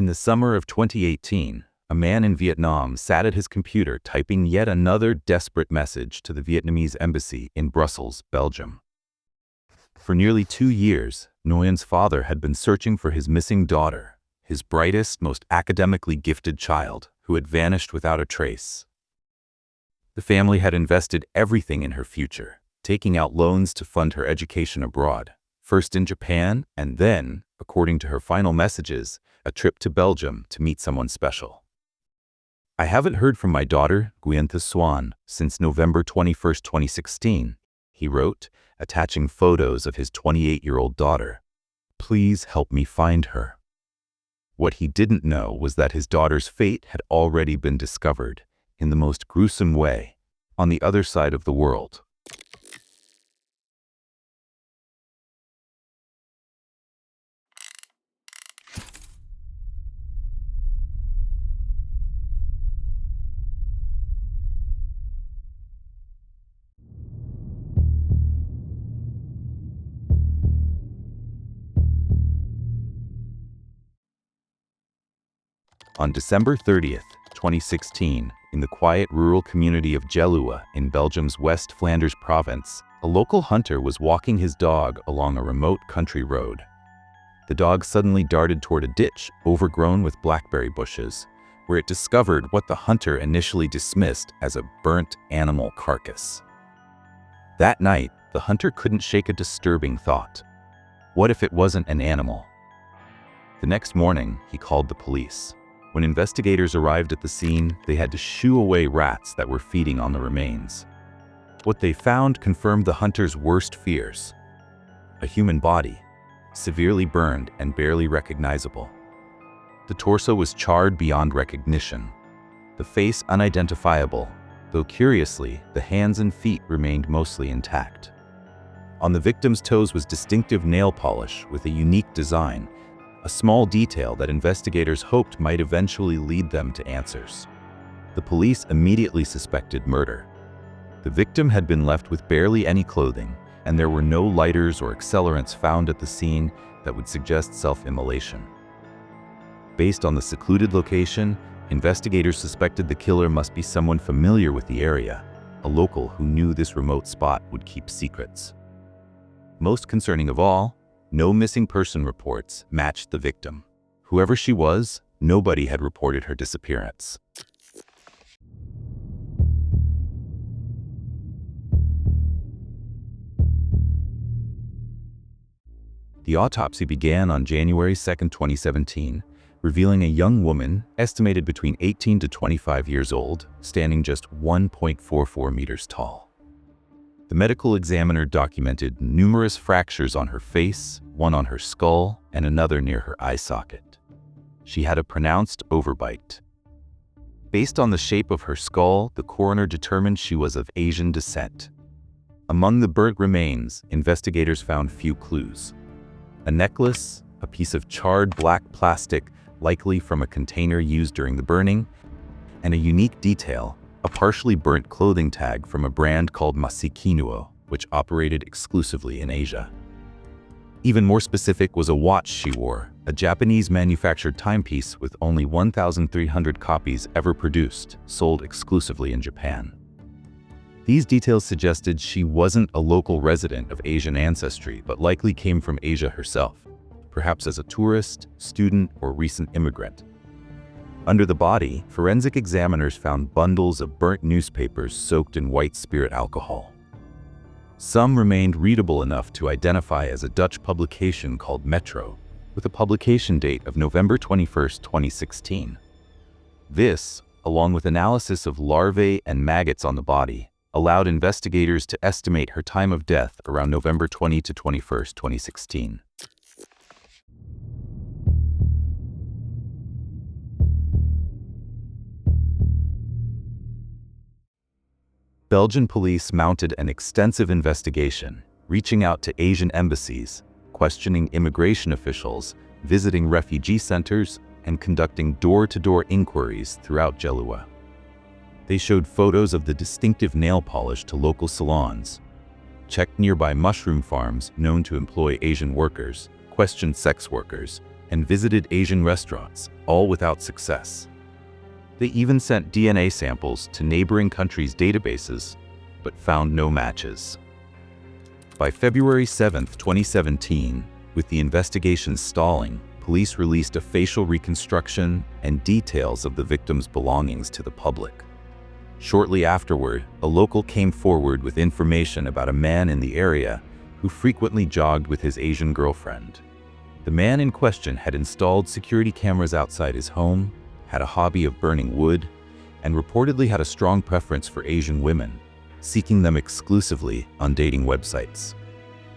In the summer of 2018, a man in Vietnam sat at his computer typing yet another desperate message to the Vietnamese embassy in Brussels, Belgium. For nearly 2 years, Nguyen's father had been searching for his missing daughter, his brightest, most academically gifted child, who had vanished without a trace. The family had invested everything in her future, taking out loans to fund her education abroad, first in Japan and then, according to her final messages, a trip to Belgium to meet someone special. "I haven't heard from my daughter, Nguyen Thi Xuan, since November 21, 2016, he wrote, attaching photos of his 28-year-old daughter. "Please help me find her." What he didn't know was that his daughter's fate had already been discovered, in the most gruesome way, on the other side of the world. On December 30th, 2016, in the quiet rural community of Geluwe in Belgium's West Flanders province, a local hunter was walking his dog along a remote country road. The dog suddenly darted toward a ditch overgrown with blackberry bushes, where it discovered what the hunter initially dismissed as a burnt animal carcass. That night, the hunter couldn't shake a disturbing thought. What if it wasn't an animal? The next morning, he called the police. When investigators arrived at the scene, they had to shoo away rats that were feeding on the remains. What they found confirmed the hunter's worst fears: a human body, severely burned and barely recognizable. The torso was charred beyond recognition, the face unidentifiable, though curiously, the hands and feet remained mostly intact. On the victim's toes was distinctive nail polish with a unique design, a small detail that investigators hoped might eventually lead them to answers. The police immediately suspected murder. The victim had been left with barely any clothing, and there were no lighters or accelerants found at the scene that would suggest self-immolation. Based on the secluded location, investigators suspected the killer must be someone familiar with the area, a local who knew this remote spot would keep secrets. Most concerning of all, no missing person reports matched the victim. Whoever she was, nobody had reported her disappearance. The autopsy began on January 2, 2017, revealing a young woman estimated between 18 to 25 years old, standing just 1.44 meters tall. The medical examiner documented numerous fractures on her face, one on her skull, and another near her eye socket. She had a pronounced overbite. Based on the shape of her skull, the coroner determined she was of Asian descent. Among the burnt remains, investigators found few clues. A necklace, a piece of charred black plastic, likely from a container used during the burning, and a unique detail, a partially burnt clothing tag from a brand called Masikinuo, which operated exclusively in Asia. Even more specific was a watch she wore, a Japanese-manufactured timepiece with only 1,300 copies ever produced, sold exclusively in Japan. These details suggested she wasn't a local resident of Asian ancestry, but likely came from Asia herself, perhaps as a tourist, student, or recent immigrant. Under the body, forensic examiners found bundles of burnt newspapers soaked in white spirit alcohol. Some remained readable enough to identify as a Dutch publication called Metro, with a publication date of November 21, 2016. This, along with analysis of larvae and maggots on the body, allowed investigators to estimate her time of death around November 20 to 21, 2016. Belgian police mounted an extensive investigation, reaching out to Asian embassies, questioning immigration officials, visiting refugee centers, and conducting door-to-door inquiries throughout Geluwe. They showed photos of the distinctive nail polish to local salons, checked nearby mushroom farms known to employ Asian workers, questioned sex workers, and visited Asian restaurants, all without success. They even sent DNA samples to neighboring countries' databases, but found no matches. By February 7, 2017, with the investigation stalling, police released a facial reconstruction and details of the victim's belongings to the public. Shortly afterward, a local came forward with information about a man in the area who frequently jogged with his Asian girlfriend. The man in question had installed security cameras outside his home, had a hobby of burning wood, and reportedly had a strong preference for Asian women, seeking them exclusively on dating websites.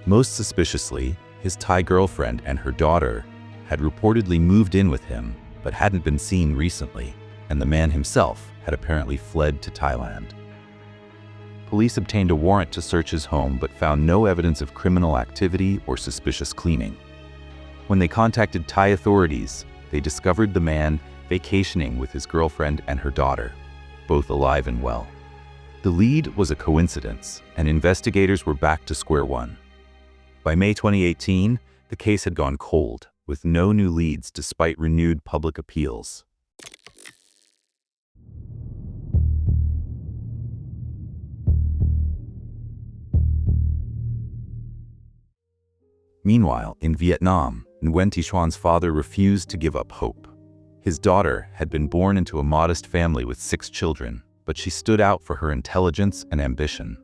Most suspiciously, his Thai girlfriend and her daughter had reportedly moved in with him but hadn't been seen recently, and the man himself had apparently fled to Thailand. Police obtained a warrant to search his home but found no evidence of criminal activity or suspicious cleaning. When they contacted Thai authorities, they discovered the man vacationing with his girlfriend and her daughter, both alive and well. The lead was a coincidence, and investigators were back to square one. By May 2018, the case had gone cold, with no new leads despite renewed public appeals. Meanwhile, in Vietnam, Nguyen Thi Xuan's father refused to give up hope. His daughter had been born into a modest family with 6 children, but she stood out for her intelligence and ambition.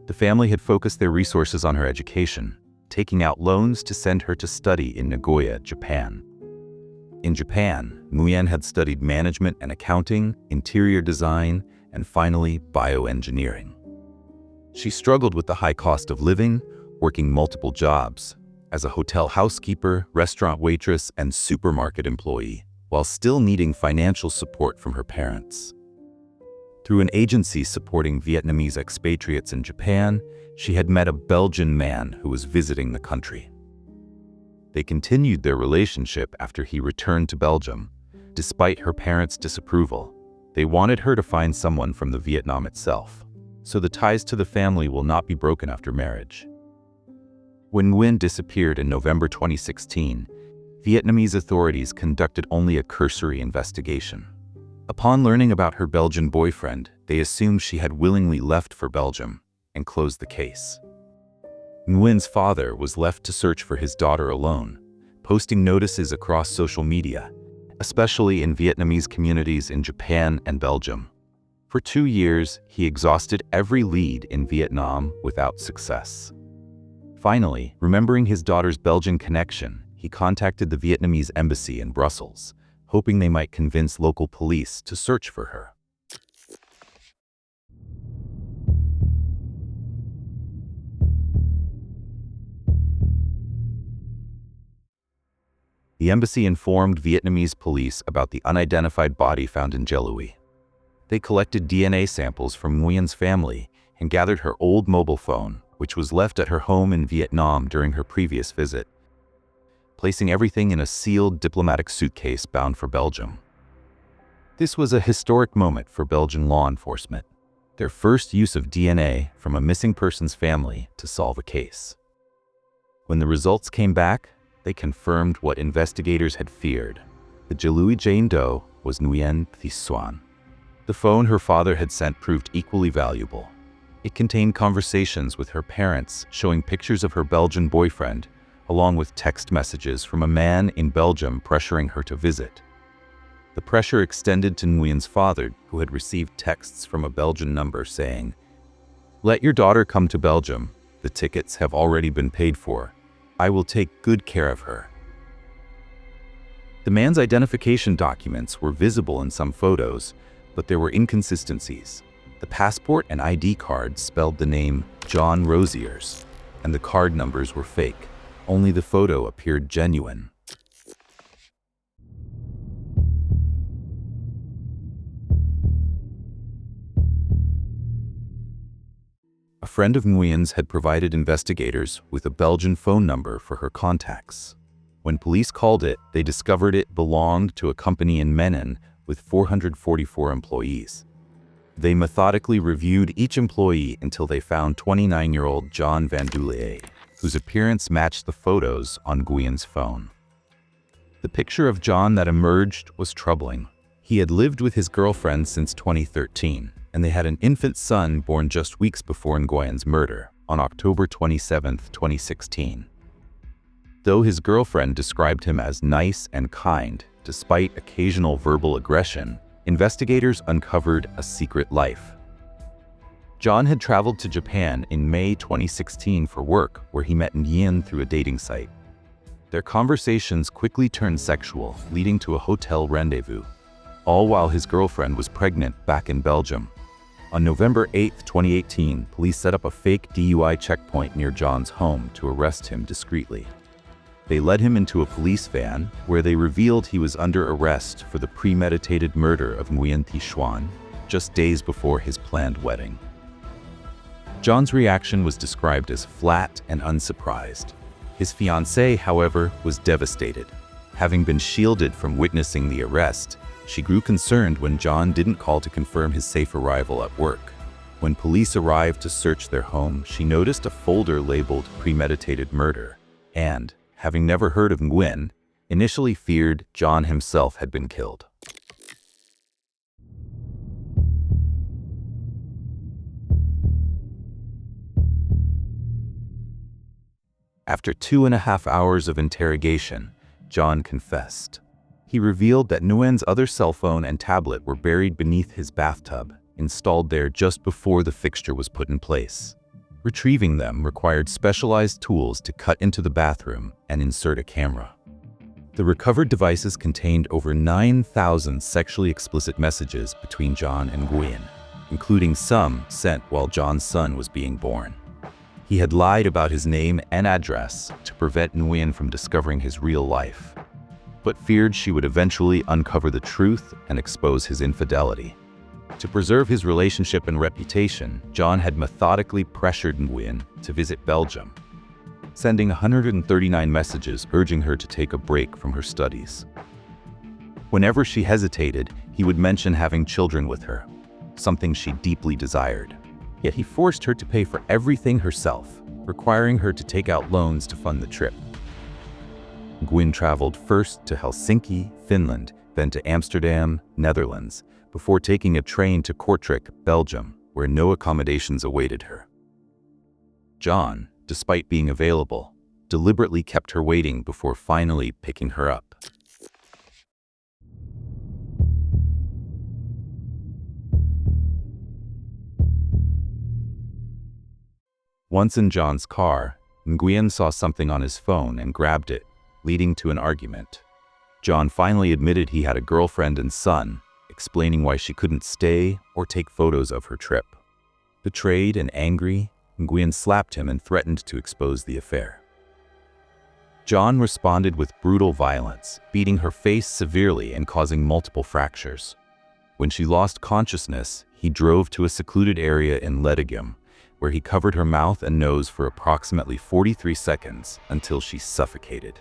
The family had focused their resources on her education, taking out loans to send her to study in Nagoya, Japan. In Japan, Nguyen had studied management and accounting, interior design, and finally, bioengineering. She struggled with the high cost of living, working multiple jobs, as a hotel housekeeper, restaurant waitress, and supermarket employee, while still needing financial support from her parents. Through an agency supporting Vietnamese expatriates in Japan, she had met a Belgian man who was visiting the country. They continued their relationship after he returned to Belgium. Despite her parents' disapproval, they wanted her to find someone from the Vietnam itself, so the ties to the family will not be broken after marriage. When Nguyen disappeared in November 2016, Vietnamese authorities conducted only a cursory investigation. Upon learning about her Belgian boyfriend, they assumed she had willingly left for Belgium and closed the case. Nguyen's father was left to search for his daughter alone, posting notices across social media, especially in Vietnamese communities in Japan and Belgium. For 2 years, he exhausted every lead in Vietnam without success. Finally, remembering his daughter's Belgian connection, he contacted the Vietnamese embassy in Brussels, hoping they might convince local police to search for her. The embassy informed Vietnamese police about the unidentified body found in Geluwe. They collected DNA samples from Nguyen's family and gathered her old mobile phone, which was left at her home in Vietnam during her previous visit, placing everything in a sealed diplomatic suitcase bound for Belgium. This was a historic moment for Belgian law enforcement, their first use of DNA from a missing person's family to solve a case. When the results came back, they confirmed what investigators had feared. The Geluwe Jane Doe was Nguyen Thi Xuan. The phone her father had sent proved equally valuable. It contained conversations with her parents showing pictures of her Belgian boyfriend, along with text messages from a man in Belgium pressuring her to visit. The pressure extended to Nguyen's father, who had received texts from a Belgian number saying, "Let your daughter come to Belgium. The tickets have already been paid for. I will take good care of her." The man's identification documents were visible in some photos, but there were inconsistencies. The passport and ID card spelled the name John Rosiers, and the card numbers were fake. Only the photo appeared genuine. A friend of Nguyen's had provided investigators with a Belgian phone number for her contacts. When police called it, they discovered it belonged to a company in Menen with 444 employees. They methodically reviewed each employee until they found 29-year-old John Van Doele, whose appearance matched the photos on Nguyen's phone. The picture of John that emerged was troubling. He had lived with his girlfriend since 2013, and they had an infant son born just weeks before Nguyen's murder, on October 27, 2016. Though his girlfriend described him as nice and kind, despite occasional verbal aggression, investigators uncovered a secret life. John had traveled to Japan in May 2016 for work, where he met Nguyen through a dating site. Their conversations quickly turned sexual, leading to a hotel rendezvous, all while his girlfriend was pregnant back in Belgium. On November 8, 2018, police set up a fake DUI checkpoint near John's home to arrest him discreetly. They led him into a police van, where they revealed he was under arrest for the premeditated murder of Nguyen Thi Xuan, just days before his planned wedding. John's reaction was described as flat and unsurprised. His fiancée, however, was devastated. Having been shielded from witnessing the arrest, she grew concerned when John didn't call to confirm his safe arrival at work. When police arrived to search their home, she noticed a folder labeled premeditated murder and, having never heard of Nguyen, initially feared John himself had been killed. After 2.5 hours of interrogation, John confessed. He revealed that Nguyen's other cell phone and tablet were buried beneath his bathtub, installed there just before the fixture was put in place. Retrieving them required specialized tools to cut into the bathroom and insert a camera. The recovered devices contained over 9,000 sexually explicit messages between John and Nguyen, including some sent while John's son was being born. He had lied about his name and address to prevent Nguyen from discovering his real life, but feared she would eventually uncover the truth and expose his infidelity. To preserve his relationship and reputation, John had methodically pressured Nguyen to visit Belgium, sending 139 messages urging her to take a break from her studies. Whenever she hesitated, he would mention having children with her, something she deeply desired. Yet he forced her to pay for everything herself, requiring her to take out loans to fund the trip. Nguyen traveled first to Helsinki, Finland, then to Amsterdam, Netherlands, before taking a train to Kortrijk, Belgium, where no accommodations awaited her. John, despite being available, deliberately kept her waiting before finally picking her up. Once in John's car, Nguyen saw something on his phone and grabbed it, leading to an argument. John finally admitted he had a girlfriend and son, explaining why she couldn't stay or take photos of her trip. Betrayed and angry, Nguyen slapped him and threatened to expose the affair. John responded with brutal violence, beating her face severely and causing multiple fractures. When she lost consciousness, he drove to a secluded area in Ledigum, where he covered her mouth and nose for approximately 43 seconds until she suffocated.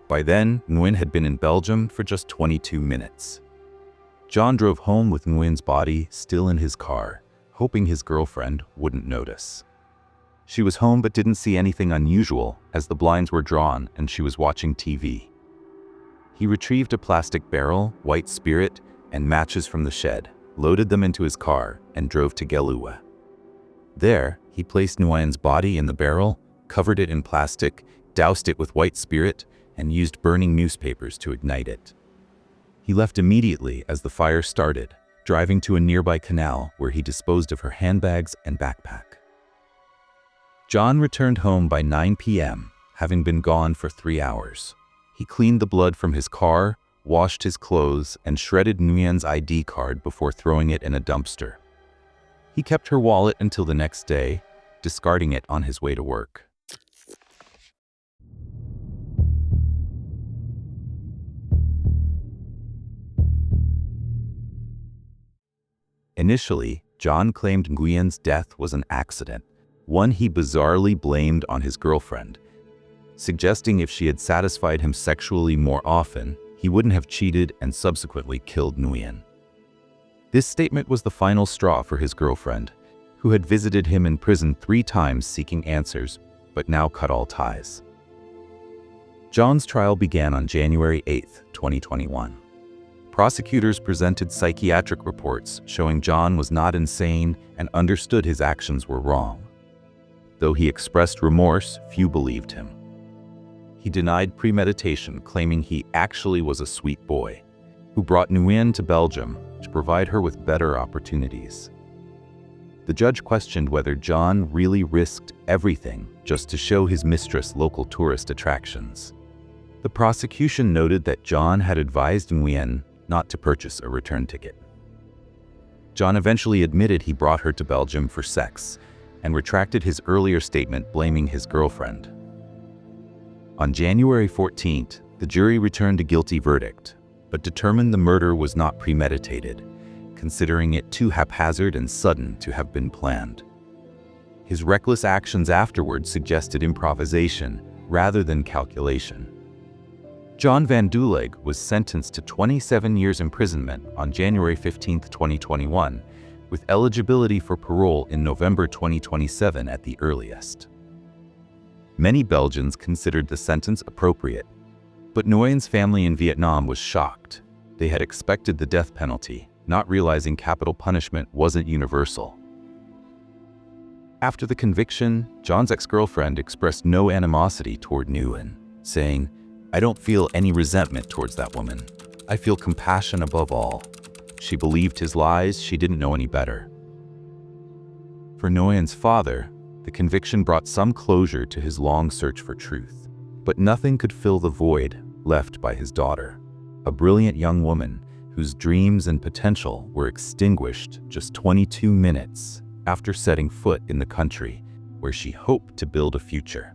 By then, Nguyen had been in Belgium for just 22 minutes. John drove home with Nguyen's body still in his car, hoping his girlfriend wouldn't notice. She was home but didn't see anything unusual, as the blinds were drawn and she was watching TV. He retrieved a plastic barrel, white spirit, and matches from the shed, loaded them into his car, and drove to Geluwe. There, he placed Nguyen's body in the barrel, covered it in plastic, doused it with white spirit, and used burning newspapers to ignite it. He left immediately as the fire started, driving to a nearby canal where he disposed of her handbags and backpack. John returned home by 9 p.m., having been gone for 3 hours. He cleaned the blood from his car, washed his clothes, and shredded Nguyen's ID card before throwing it in a dumpster. He kept her wallet until the next day, discarding it on his way to work. Initially, John claimed Nguyen's death was an accident, one he bizarrely blamed on his girlfriend, suggesting if she had satisfied him sexually more often, he wouldn't have cheated and subsequently killed Nguyen. This statement was the final straw for his girlfriend, who had visited him in prison 3 times seeking answers, but now cut all ties. John's trial began on January 8, 2021. Prosecutors presented psychiatric reports showing John was not insane and understood his actions were wrong. Though he expressed remorse, few believed him. He denied premeditation, claiming he actually was a sweet boy who brought Nguyen to Belgium to provide her with better opportunities. The judge questioned whether John really risked everything just to show his mistress local tourist attractions. The prosecution noted that John had advised Nguyen not to purchase a return ticket. John eventually admitted he brought her to Belgium for sex and retracted his earlier statement blaming his girlfriend. On January 14th, the jury returned a guilty verdict, but determined the murder was not premeditated, considering it too haphazard and sudden to have been planned. His reckless actions afterward suggested improvisation rather than calculation. John Van Duleg was sentenced to 27 years imprisonment on January 15, 2021, with eligibility for parole in November 2027 at the earliest. Many Belgians considered the sentence appropriate, but Nguyen's family in Vietnam was shocked. They had expected the death penalty, not realizing capital punishment wasn't universal. After the conviction, John's ex-girlfriend expressed no animosity toward Nguyen, saying, "I don't feel any resentment towards that woman. I feel compassion above all. She believed his lies, she didn't know any better." For Nguyen's father, the conviction brought some closure to his long search for truth. But nothing could fill the void left by his daughter, a brilliant young woman whose dreams and potential were extinguished just 22 minutes after setting foot in the country where she hoped to build a future.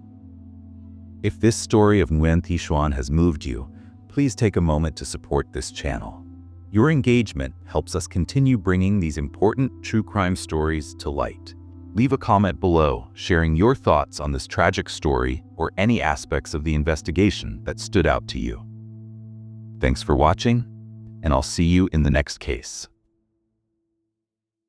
If this story of Nguyen Thi Xuan has moved you, please take a moment to support this channel. Your engagement helps us continue bringing these important true crime stories to light. Leave a comment below sharing your thoughts on this tragic story or any aspects of the investigation that stood out to you. Thanks for watching, and I'll see you in the next case.